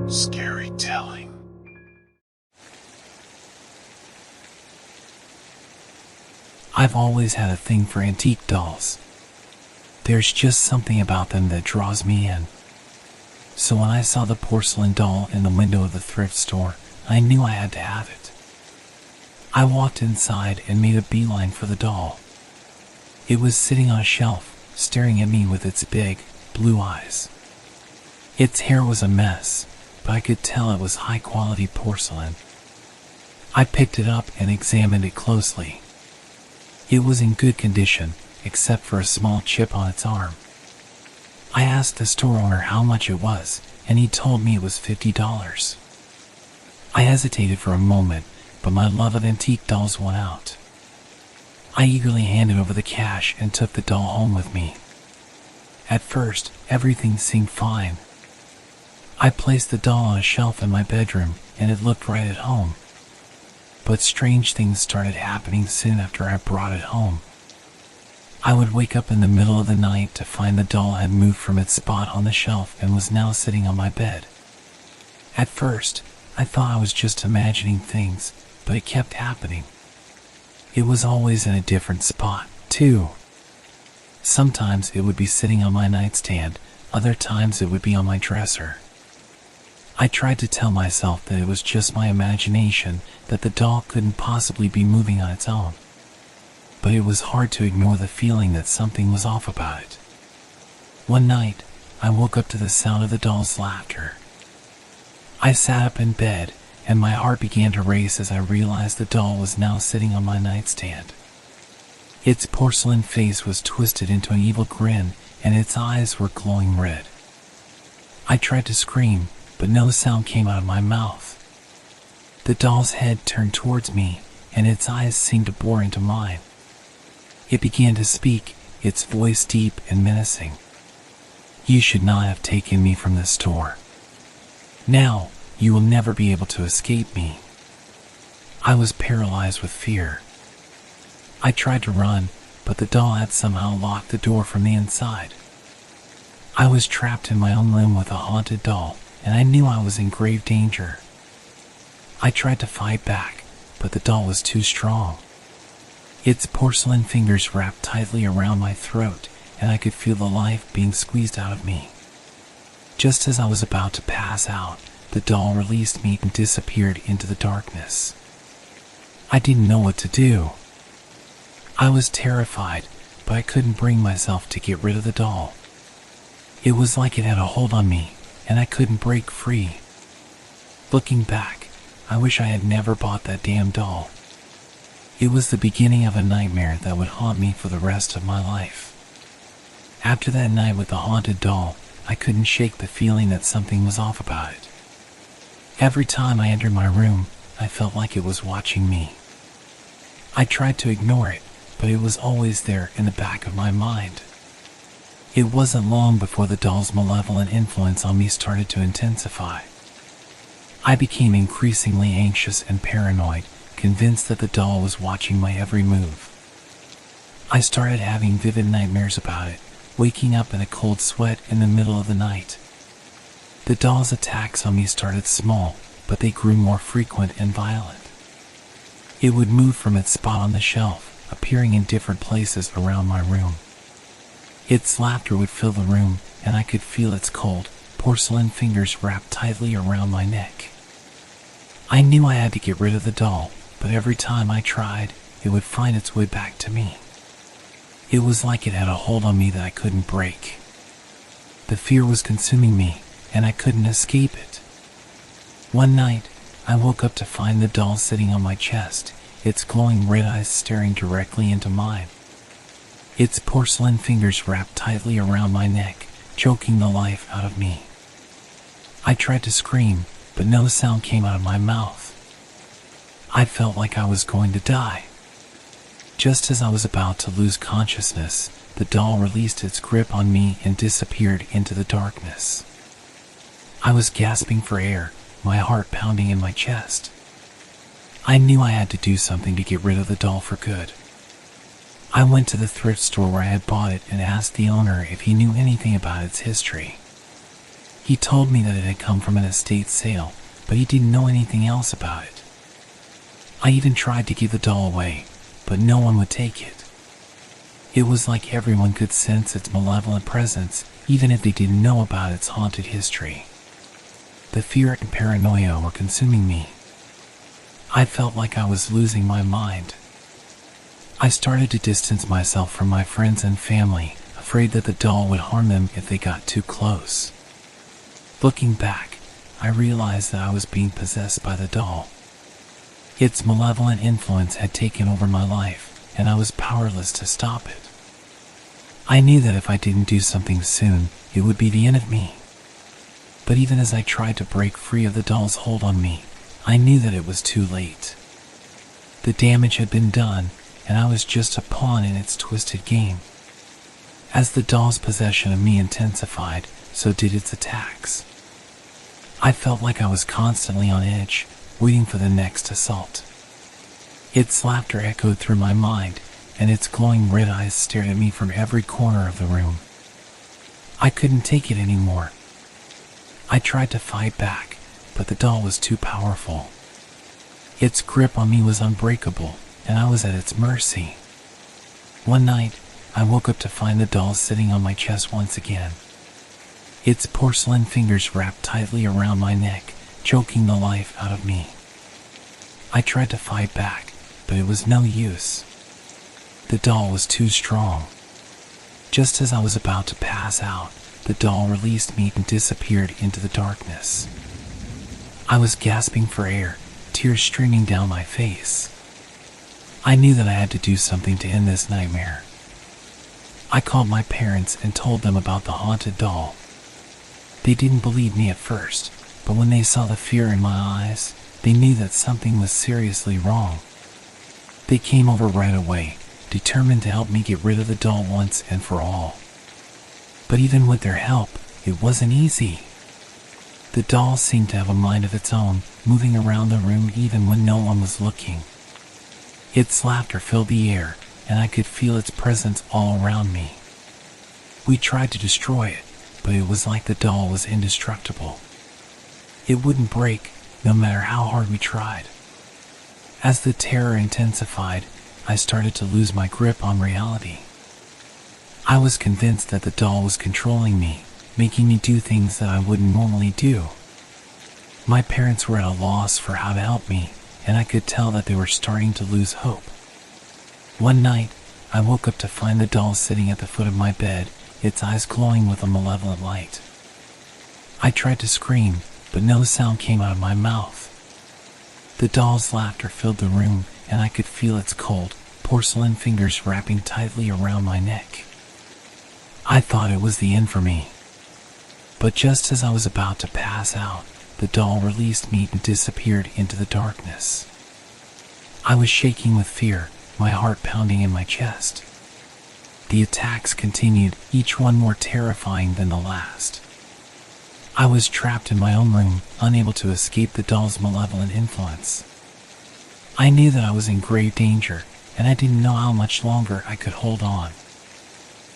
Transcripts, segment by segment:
Scary telling. I've always had a thing for antique dolls. There's just something about them that draws me in. So when I saw the porcelain doll in the window of the thrift store, I knew I had to have it. I walked inside and made a beeline for the doll. It was sitting on a shelf, staring at me with its big, blue eyes. Its hair was a mess, but I could tell it was high-quality porcelain. I picked it up and examined it closely. It was in good condition, except for a small chip on its arm. I asked the store owner how much it was, and he told me it was $50. I hesitated for a moment, but my love of antique dolls won out. I eagerly handed over the cash and took the doll home with me. At first, everything seemed fine. I placed the doll on a shelf in my bedroom, and it looked right at home. But strange things started happening soon after I brought it home. I would wake up in the middle of the night to find the doll had moved from its spot on the shelf and was now sitting on my bed. At first, I thought I was just imagining things, but it kept happening. It was always in a different spot, too. Sometimes it would be sitting on my nightstand, other times it would be on my dresser. I tried to tell myself that it was just my imagination, that the doll couldn't possibly be moving on its own. But it was hard to ignore the feeling that something was off about it. One night, I woke up to the sound of the doll's laughter. I sat up in bed, and my heart began to race as I realized the doll was now sitting on my nightstand. Its porcelain face was twisted into an evil grin, and its eyes were glowing red. I tried to scream, but no sound came out of my mouth. The doll's head turned towards me, and its eyes seemed to bore into mine. It began to speak, its voice deep and menacing. "You should not have taken me from the store. Now, you will never be able to escape me." I was paralyzed with fear. I tried to run, but the doll had somehow locked the door from the inside. I was trapped in my own room with a haunted doll, and I knew I was in grave danger. I tried to fight back, but the doll was too strong. Its porcelain fingers wrapped tightly around my throat, and I could feel the life being squeezed out of me. Just as I was about to pass out, the doll released me and disappeared into the darkness. I didn't know what to do. I was terrified, but I couldn't bring myself to get rid of the doll. It was like it had a hold on me, and I couldn't break free. Looking back, I wish I had never bought that damn doll. It was the beginning of a nightmare that would haunt me for the rest of my life. After that night with the haunted doll, I couldn't shake the feeling that something was off about it. Every time I entered my room, I felt like it was watching me. I tried to ignore it, but it was always there in the back of my mind. It wasn't long before the doll's malevolent influence on me started to intensify. I became increasingly anxious and paranoid, convinced that the doll was watching my every move. I started having vivid nightmares about it, waking up in a cold sweat in the middle of the night. The doll's attacks on me started small, but they grew more frequent and violent. It would move from its spot on the shelf, appearing in different places around my room. Its laughter would fill the room, and I could feel its cold, porcelain fingers wrapped tightly around my neck. I knew I had to get rid of the doll, but every time I tried, it would find its way back to me. It was like it had a hold on me that I couldn't break. The fear was consuming me, and I couldn't escape it. One night, I woke up to find the doll sitting on my chest, its glowing red eyes staring directly into mine. Its porcelain fingers wrapped tightly around my neck, choking the life out of me. I tried to scream, but no sound came out of my mouth. I felt like I was going to die. Just as I was about to lose consciousness, the doll released its grip on me and disappeared into the darkness. I was gasping for air, my heart pounding in my chest. I knew I had to do something to get rid of the doll for good. I went to the thrift store where I had bought it and asked the owner if he knew anything about its history. He told me that it had come from an estate sale, but he didn't know anything else about it. I even tried to give the doll away, but no one would take it. It was like everyone could sense its malevolent presence, even if they didn't know about its haunted history. The fear and paranoia were consuming me. I felt like I was losing my mind. I started to distance myself from my friends and family, afraid that the doll would harm them if they got too close. Looking back, I realized that I was being possessed by the doll. Its malevolent influence had taken over my life, and I was powerless to stop it. I knew that if I didn't do something soon, it would be the end of me. But even as I tried to break free of the doll's hold on me, I knew that it was too late. The damage had been done, and I was just a pawn in its twisted game. As the doll's possession of me intensified, so did its attacks. I felt like I was constantly on edge, waiting for the next assault. Its laughter echoed through my mind, and its glowing red eyes stared at me from every corner of the room. I couldn't take it anymore. I tried to fight back, but the doll was too powerful. Its grip on me was unbreakable, and I was at its mercy. One night, I woke up to find the doll sitting on my chest once again. Its porcelain fingers wrapped tightly around my neck, choking the life out of me. I tried to fight back, but it was no use. The doll was too strong. Just as I was about to pass out, the doll released me and disappeared into the darkness. I was gasping for air, tears streaming down my face. I knew that I had to do something to end this nightmare. I called my parents and told them about the haunted doll. They didn't believe me at first, but when they saw the fear in my eyes, they knew that something was seriously wrong. They came over right away, determined to help me get rid of the doll once and for all. But even with their help, it wasn't easy. The doll seemed to have a mind of its own, moving around the room even when no one was looking. Its laughter filled the air, and I could feel its presence all around me. We tried to destroy it, but it was like the doll was indestructible. It wouldn't break, no matter how hard we tried. As the terror intensified, I started to lose my grip on reality. I was convinced that the doll was controlling me, making me do things that I wouldn't normally do. My parents were at a loss for how to help me, and I could tell that they were starting to lose hope. One night, I woke up to find the doll sitting at the foot of my bed, its eyes glowing with a malevolent light. I tried to scream, but no sound came out of my mouth. The doll's laughter filled the room, and I could feel its cold, porcelain fingers wrapping tightly around my neck. I thought it was the end for me. But just as I was about to pass out, the doll released me and disappeared into the darkness. I was shaking with fear, my heart pounding in my chest. The attacks continued, each one more terrifying than the last. I was trapped in my own room, unable to escape the doll's malevolent influence. I knew that I was in grave danger, and I didn't know how much longer I could hold on.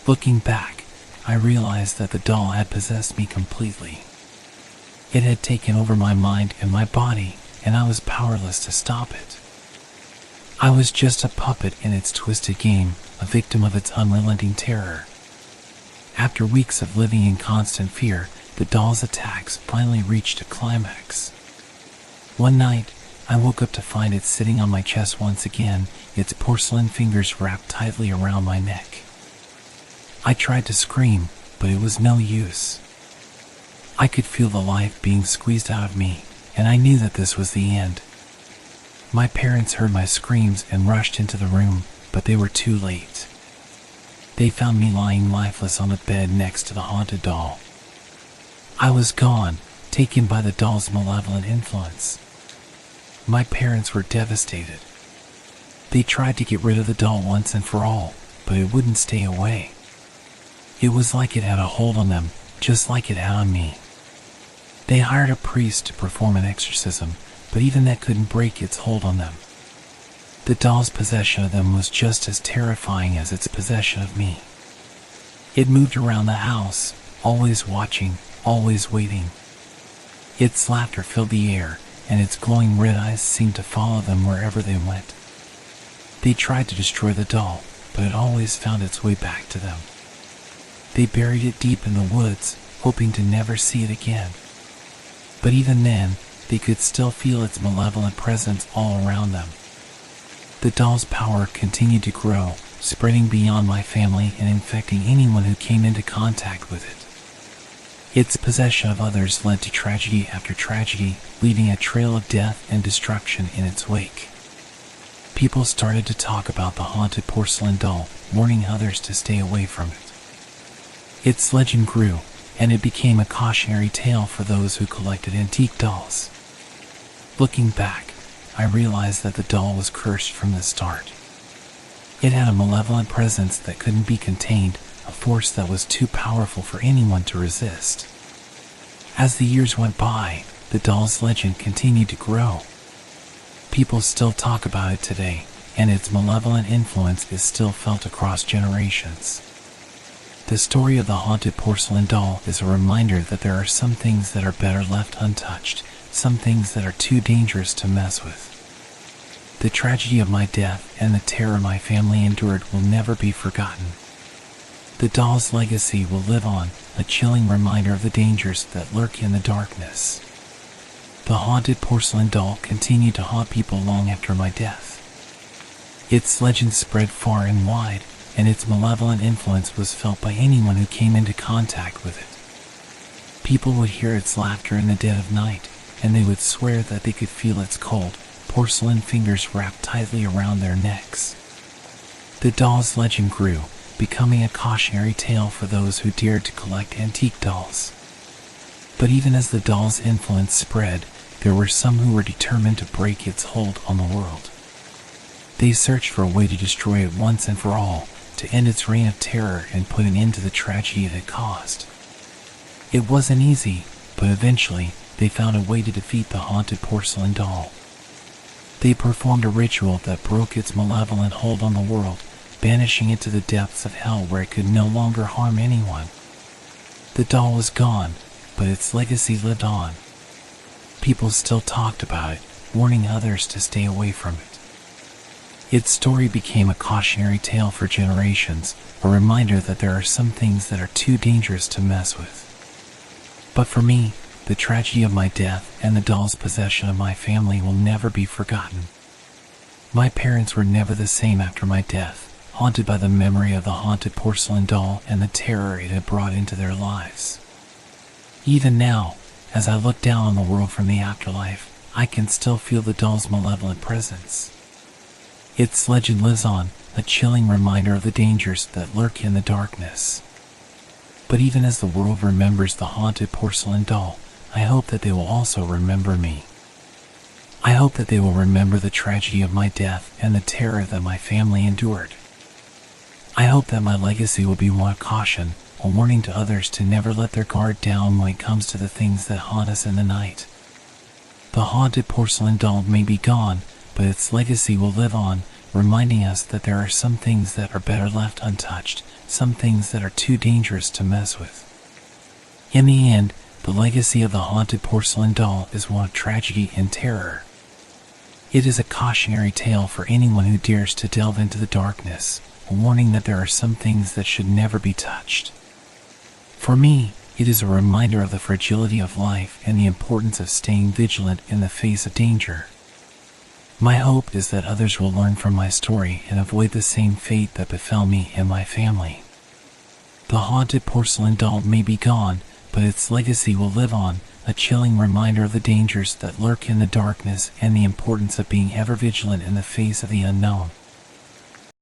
Looking back, I realized that the doll had possessed me completely. It had taken over my mind and my body, and I was powerless to stop it. I was just a puppet in its twisted game, a victim of its unrelenting terror. After weeks of living in constant fear, the doll's attacks finally reached a climax. One night, I woke up to find it sitting on my chest once again, its porcelain fingers wrapped tightly around my neck. I tried to scream, but it was no use. I could feel the life being squeezed out of me, and I knew that this was the end. My parents heard my screams and rushed into the room, but they were too late. They found me lying lifeless on the bed next to the haunted doll. I was gone, taken by the doll's malevolent influence. My parents were devastated. They tried to get rid of the doll once and for all, but it wouldn't stay away. It was like it had a hold on them, just like it had on me. They hired a priest to perform an exorcism, but even that couldn't break its hold on them. The doll's possession of them was just as terrifying as its possession of me. It moved around the house, always watching, always waiting. Its laughter filled the air, and its glowing red eyes seemed to follow them wherever they went. They tried to destroy the doll, but it always found its way back to them. They buried it deep in the woods, hoping to never see it again. But even then, they could still feel its malevolent presence all around them. The doll's power continued to grow, spreading beyond my family and infecting anyone who came into contact with it. Its possession of others led to tragedy after tragedy, leaving a trail of death and destruction in its wake. People started to talk about the haunted porcelain doll, warning others to stay away from it. Its legend grew, and it became a cautionary tale for those who collected antique dolls. Looking back, I realized that the doll was cursed from the start. It had a malevolent presence that couldn't be contained, a force that was too powerful for anyone to resist. As the years went by, the doll's legend continued to grow. People still talk about it today, and its malevolent influence is still felt across generations. The story of the haunted porcelain doll is a reminder that there are some things that are better left untouched, some things that are too dangerous to mess with. The tragedy of my death and the terror my family endured will never be forgotten. The doll's legacy will live on, a chilling reminder of the dangers that lurk in the darkness. The haunted porcelain doll continued to haunt people long after my death. Its legend spread far and wide, and its malevolent influence was felt by anyone who came into contact with it. People would hear its laughter in the dead of night, and they would swear that they could feel its cold, porcelain fingers wrapped tightly around their necks. The doll's legend grew, becoming a cautionary tale for those who dared to collect antique dolls. But even as the doll's influence spread, there were some who were determined to break its hold on the world. They searched for a way to destroy it once and for all, to end its reign of terror and put an end to the tragedy it had caused. It wasn't easy, but eventually, they found a way to defeat the haunted porcelain doll. They performed a ritual that broke its malevolent hold on the world, banishing it to the depths of hell where it could no longer harm anyone. The doll was gone, but its legacy lived on. People still talked about it, warning others to stay away from it. Its story became a cautionary tale for generations, a reminder that there are some things that are too dangerous to mess with. But for me, the tragedy of my death and the doll's possession of my family will never be forgotten. My parents were never the same after my death, haunted by the memory of the haunted porcelain doll and the terror it had brought into their lives. Even now, as I look down on the world from the afterlife, I can still feel the doll's malevolent presence. Its legend lives on, a chilling reminder of the dangers that lurk in the darkness. But even as the world remembers the haunted porcelain doll, I hope that they will also remember me. I hope that they will remember the tragedy of my death and the terror that my family endured. I hope that my legacy will be one of caution, a warning to others to never let their guard down when it comes to the things that haunt us in the night. The haunted porcelain doll may be gone, but its legacy will live on, reminding us that there are some things that are better left untouched, some things that are too dangerous to mess with. In the end, the legacy of the haunted porcelain doll is one of tragedy and terror. It is a cautionary tale for anyone who dares to delve into the darkness, a warning that there are some things that should never be touched. For me, it is a reminder of the fragility of life and the importance of staying vigilant in the face of danger. My hope is that others will learn from my story and avoid the same fate that befell me and my family. The haunted porcelain doll may be gone, but its legacy will live on, a chilling reminder of the dangers that lurk in the darkness and the importance of being ever vigilant in the face of the unknown.